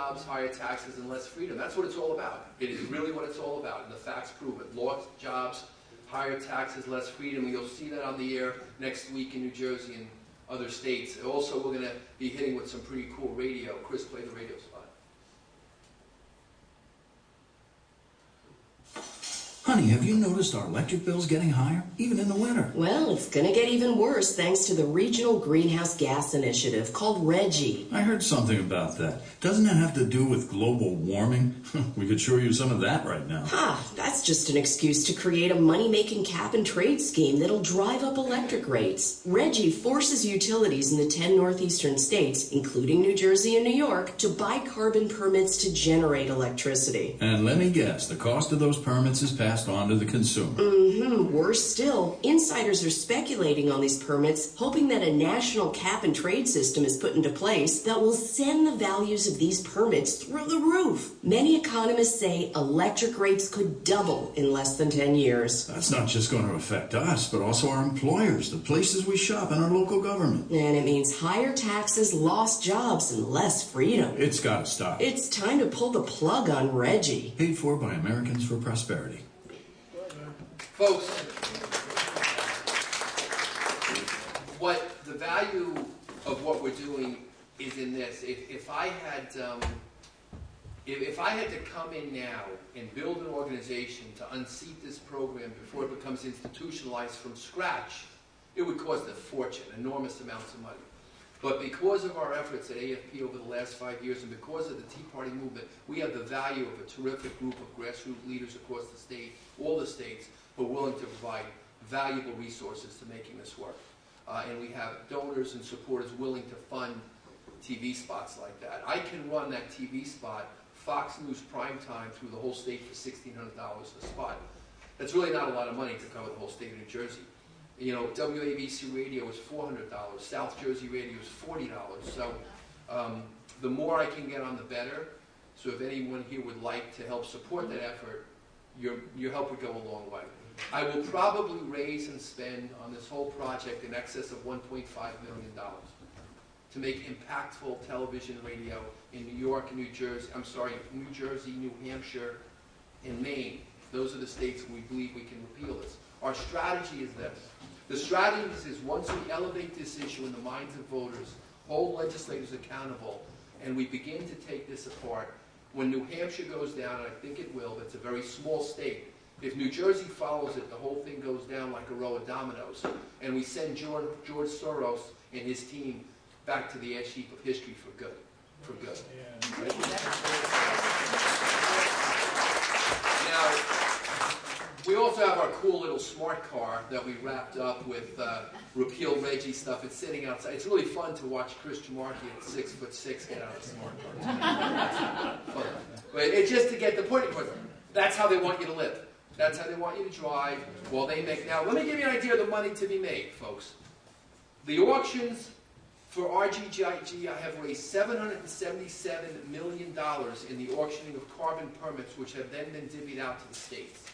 jobs, higher taxes, and less freedom. That's what it's all about. It is really what it's all about, and the facts prove it. Lost jobs, higher taxes, less freedom, and you'll see that on the air next week in New Jersey and other states. Also, we're going to be hitting with some pretty cool radio. Chris, play the radio spot. Honey, have you noticed our electric bills getting higher, even in the winter? Well, it's going to get even worse thanks to the Regional Greenhouse Gas Initiative called RGGIe. I heard something about that. Doesn't that have to do with global warming? We could sure use some of that right now. That's just an excuse to create a money-making cap-and-trade scheme that'll drive up electric rates. RGGIe forces utilities in the 10 northeastern states, including New Jersey and New York, to buy carbon permits to generate electricity. And let me guess, the cost of those permits is passed on to the consumer. Worse still, insiders are speculating on these permits, hoping that a national cap-and-trade system is put into place that will send the values of these permits through the roof. Many economists say electric rates could double in less than 10 years. That's not just going to affect us, but also our employers, the places we shop, and our local government. And it means higher taxes, lost jobs, and less freedom. It's got to stop. It's time to pull the plug on RGGIe. Paid for by Americans for Prosperity. Folks, what the value of what we're doing is in this. If I had to come in now and build an organization to unseat this program before it becomes institutionalized from scratch, it would cost a fortune, enormous amounts of money. But because of our efforts at AFP over the last 5 years, and because of the Tea Party movement, we have the value of a terrific group of grassroots leaders across the state, all the states, who are willing to provide valuable resources to making this work. And we have donors and supporters willing to fund TV spots like that. I can run that TV spot, Fox News primetime, through the whole state for $1,600 a spot. That's really not a lot of money to cover the whole state of New Jersey. You know, WABC radio is $400, South Jersey radio is $40. So the more I can get on, the better. So if anyone here would like to help support that effort, your help would go a long way. I will probably raise and spend on this whole project in excess of $1.5 million to make impactful television radio in New York and New Jersey, New Hampshire, and Maine. Those are the states where we believe we can repeal this. Our strategy is this. The strategy is once we elevate this issue in the minds of voters, hold legislators accountable, and we begin to take this apart, when New Hampshire goes down, and I think it will, that's a very small state. If New Jersey follows it, the whole thing goes down like a row of dominoes. And we send George Soros and his team back to the ash heap of history for good. For good. Yeah. Right? Now, we also have our cool little smart car that we wrapped up with repeal RGGIe stuff. It's sitting outside. It's really fun to watch Chris Jamarchi at 6'6" get out of the smart car. Fun. But it's just to get the point across. That's how they want you to live. That's how they want you to drive while they make. Now, let me give you an idea of the money to be made, folks. The auctions for RGGI have raised $777 million in the auctioning of carbon permits, which have then been divvied out to the states.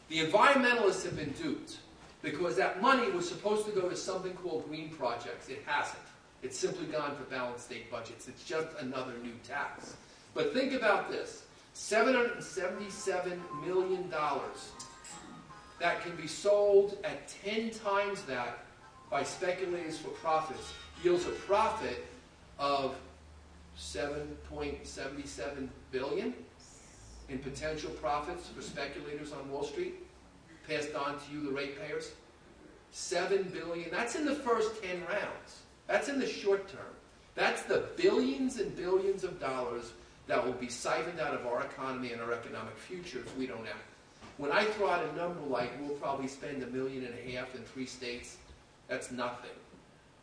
The environmentalists have been duped because that money was supposed to go to something called green projects. It hasn't. It's simply gone for balanced state budgets. It's just another new tax. But think about this. $777 million that can be sold at 10 times that by speculators for profits yields a profit of $7.77 billion in potential profits for speculators on Wall Street, passed on to you, the ratepayers. $7 billion. That's in the first 10 rounds. That's in the short term. That's the billions and billions of dollars that will be siphoned out of our economy and our economic future if we don't act. When I throw out a number like we'll probably spend $1.5 million in 3 states, that's nothing.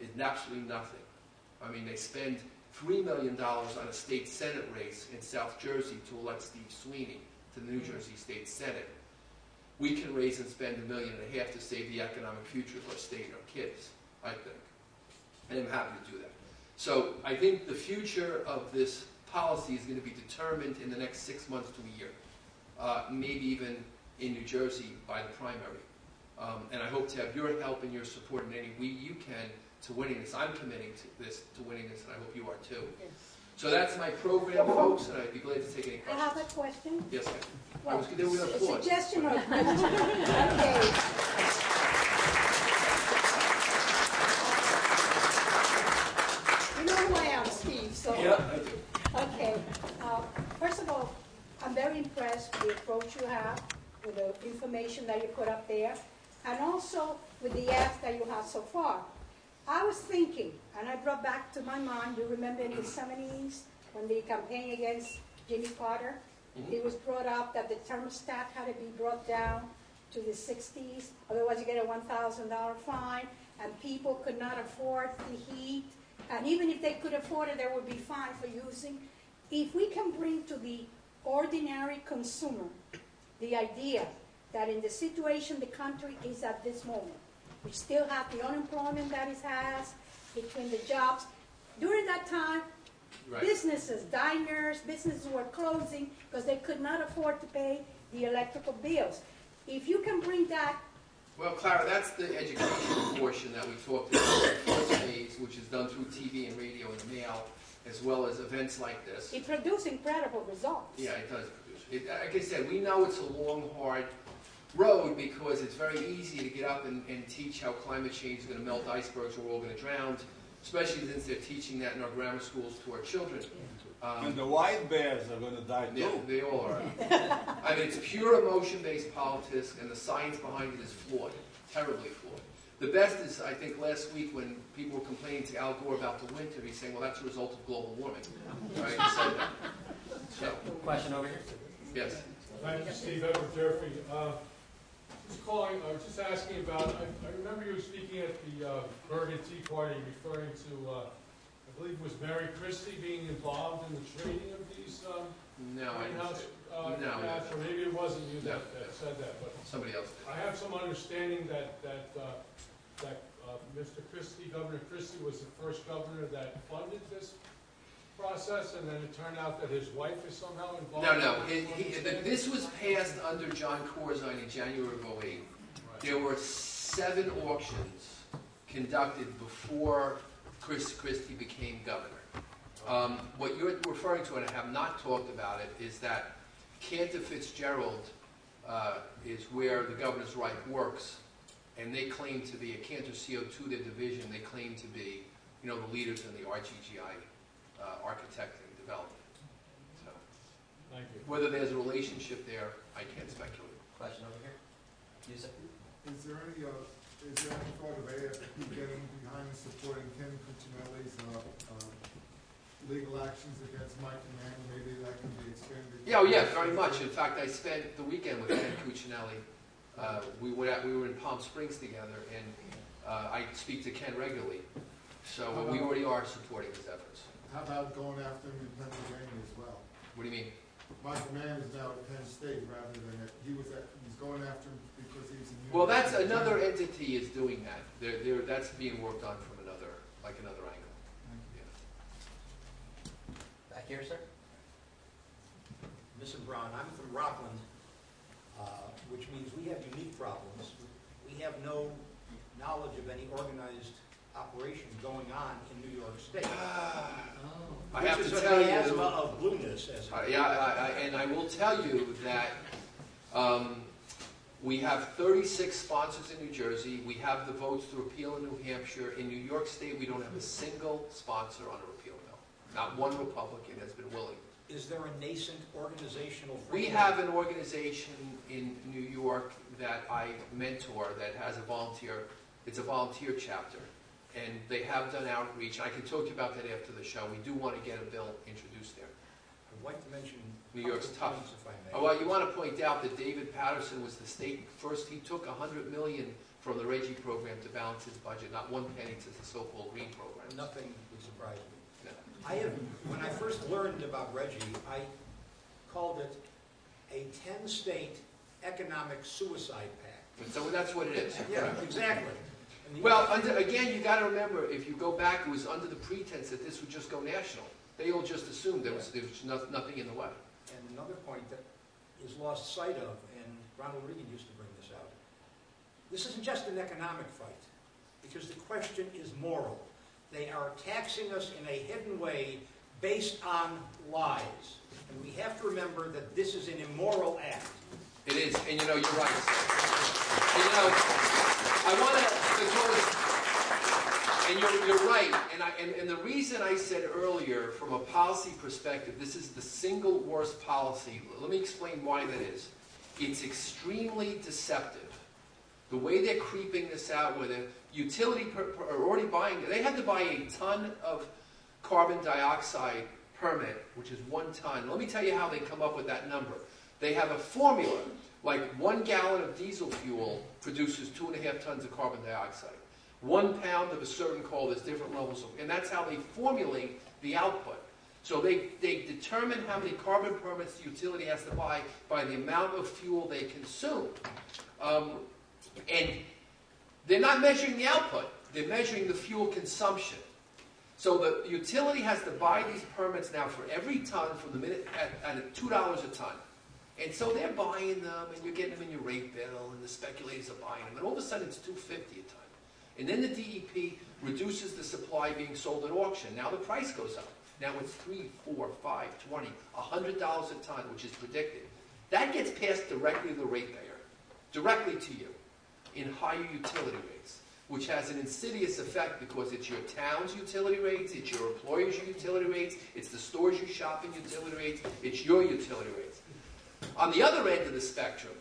It's absolutely nothing. I mean, they spend $3 million on a state Senate race in South Jersey to elect Steve Sweeney to the New Jersey State Senate. We can raise and spend $1.5 million to save the economic future of our state and our kids, I think. And I'm happy to do that. So I think the future of this policy is going to be determined in the next 6 months to a year, maybe even in New Jersey by the primary. And I hope to have your help and your support in any way you can to winning this. I'm committing to winning this, and I hope you are too. So that's my program, folks, and I'd be glad to take any I have questions. a question. Yes, ma'am. Well, They were going to a applaud. suggestion or a question. Okay. You know who I am, Steve, so. Yeah, I do. Okay. First of all, I'm very impressed with the approach you have, with the information that you put up there, and also with the ads that you have so far. I was thinking, and I brought back to my mind, you remember in the 70s when the campaign against Jimmy Carter, it was brought up that the thermostat had to be brought down to the 60s, otherwise you get a $1,000 fine, and people could not afford the heat, and even if they could afford it, there would be fine for using. If we can bring to the ordinary consumer the idea that in the situation the country is at this moment, we still have the unemployment that it has, between the jobs. During that time, Right. businesses, diners, businesses were closing because they could not afford to pay the electrical bills. If you can bring that, Well, Clara, that's the education portion that we talked about, the first phase, which is done through TV and radio and the mail, as well as events like this. it produced incredible results. Yeah, it does produce. Like I said, we know it's a long, hard road because it's very easy to get up and teach how climate change is going to melt icebergs or we're all going to drown, especially since they're teaching that in our grammar schools to our children. And the white bears are going to die too. Yeah, they all are. I mean, it's pure emotion-based politics, and the science behind it is flawed, terribly flawed. The best is, I think, last week when people were complaining to Al Gore about the winter, he's saying, well, that's a result of global warming. Right? He said that. So, Question over here. yes. Thank you, Steve. Edward Durfee. Just asking about, I remember you were speaking at the Mahwah Tea Party referring to, I believe it was Mary Christie being involved in the trading of these No, I didn't greenhouse say it. No, gas, or maybe it wasn't you No. that said that, but Somebody else did. I have some understanding that Mr. Christie, Governor Christie, was the first governor that funded this process, and then it turned out that his wife is somehow involved. No. This was passed under John Corzine in January of 2008. There were 7 auctions conducted before Christie became governor. What you're referring to, and I have not talked about it, is that Cantor Fitzgerald is where the governor's right works, and they claim to be, at Cantor CO2, their division, they claim to be, the leaders in the RGGI architecting development. So, Thank you. whether there's a relationship there, I can't speculate. Question over here. Yusuf. Is there any thought of AFP getting behind and supporting Ken Cuccinelli's legal actions against Mike Mann? Maybe that can be expanded. Yeah, very much. In fact, I spent the weekend with Ken Cuccinelli. We were in Palm Springs together, and I speak to Ken regularly. So we already are supporting his efforts. How about going after him in Pennsylvania as well? What do you mean? Michael Mann is now at Penn State rather than he's going after him because he's in. Well, that's another entity is doing that. That's being worked on from another angle. Yeah. Back here, sir. Mr. Brown, I'm from Rockland, which means we have unique problems. We have no knowledge of any organized operation going on in New York State. I have Which to is tell a you. miasma of blueness, as it were. And I will tell you that we have 36 sponsors in New Jersey. We have the votes to repeal in New Hampshire. In New York State, we don't have a single sponsor on a repeal bill. Not one Republican has been willing. Is there a nascent organizational We framework? have an organization in New York that I mentor that has it's a volunteer chapter. And they have done outreach. I can talk to you about that after the show. We do want to get a bill introduced there. I'd like to mention New York's a couple tough. points, if I may. Oh, well, you want to point out that David Patterson was the state first. He took $100 million from the ReGGIe program to balance his budget, not one penny to the so-called green program. Nothing would surprise me. No. When I first learned about ReGGIe, I called it a 10-state economic suicide pact. And so that's what it is. Yeah, exactly. And the Well, again, you got to remember, if you go back, it was under the pretense that this would just go national. They all just assumed there was nothing in the way. And another point that is lost sight of, and Ronald Reagan used to bring this out, this isn't just an economic fight, because the question is moral. They are taxing us in a hidden way based on lies. And we have to remember that this is an immoral act. It is, and you know, you're right. And, you know, I want to, and you're right, and the reason I said earlier, from a policy perspective, this is the single worst policy. Let me explain why that is. It's extremely deceptive. The way they're creeping this out, where the utility are already buying, they had to buy a ton of carbon dioxide permit, which is 1 ton. Let me tell you how they come up with that number. They have a formula, like 1 gallon of diesel fuel produces 2.5 tons of carbon dioxide. 1 pound of a certain coal, there's different levels of, and that's how they formulate the output. So they determine how many carbon permits the utility has to buy by the amount of fuel they consume. And they're not measuring the output, they're measuring the fuel consumption. So the utility has to buy these permits now for every ton from the minute at $2 a ton. And so they're buying them, and you're getting them in your rate bill, and the speculators are buying them, and all of a sudden it's $2.50 a ton. And then the DEP reduces the supply being sold at auction. Now the price goes up. Now it's $3, $4, $5, $20, $100 a ton, which is predicted. That gets passed directly to the ratepayer, directly to you, in higher utility rates, which has an insidious effect because it's your town's utility rates, it's your employer's utility rates, it's the stores you shop in utility rates, it's your utility rates. On the other end of the spectrum,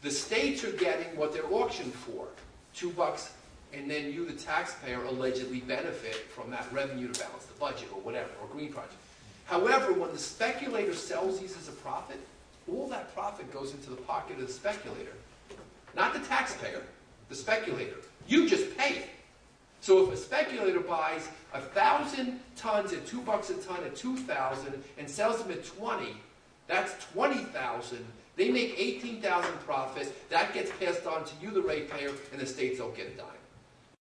the states are getting what they're auctioned for, $2, and then you, the taxpayer, allegedly benefit from that revenue to balance the budget or whatever, or green project. However, when the speculator sells these as a profit, all that profit goes into the pocket of the speculator, not the taxpayer, the speculator. You just pay it. So if a speculator buys 1,000 tons at $2 a ton at 2,000 and sells them at 20, that's 20,000. They make 18,000 profit. That gets passed on to you, the ratepayer, and the states don't get a dime.